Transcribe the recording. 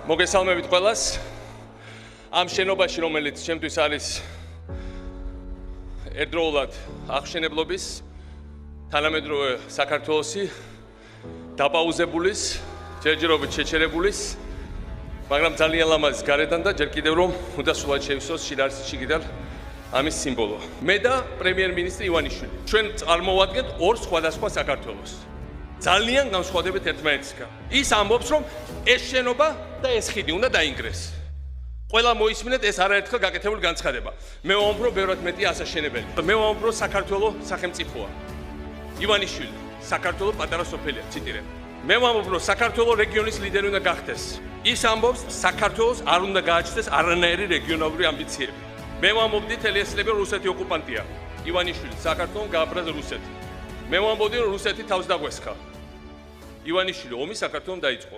მოგესალმებით ყველას. ამ შენობაში, რომელიც ჩემთვის არის ერთდროულად აღშენებლობის, თანამედროვე საქართველოსი, დაპაუზებულის, ჯერჯერობით შეჩერებულის, მაგრამ ძალიან ლამაზ გარედან და ჯერ კიდევ რომ უნდა სულად შევისოს შიგიდან ამის სიმბოლო. მე და პრემიერ-მინისტრი ივანიშვილი. ჩვენ წარმოვადგენთ ორ სხვადასხვა საქართველოს. ძალიან განსხვავებით ერთმანეთისგან. ის ამბობს, რომ ეს შენობა და ეს ხიდი უნდა დაინგრეს. ყველა მოისმინეთ, ეს არაერთხელ გაკეთებული განცხადება. მე ვამბობ, რომ ბევრად მეტია ასაშენებელი. მე ვამბობ, რომ საქართველოს სახელმწიფოა. ივანიშვილი, საქართველოს პატარა სოფელია, ციტირებ. მე ვამბობ, რომ საქართველოს რეგიონის ლიდერი უნდა გახდეს. ის ამბობს, საქართველოს არ უნდა გააჩნდეს არანაირი რეგიონალური ამბიციები. მე ვამბობდი, თელესლები რუსეთი ოკუპანტია. ივანიშვილი, საქართველოს გააბრაზა რუსეთი. მე ვამბობდი, რომ რუსეთი თავს დაგვესხა. ივანიშვილი ომი საქართველოს დაიწყო.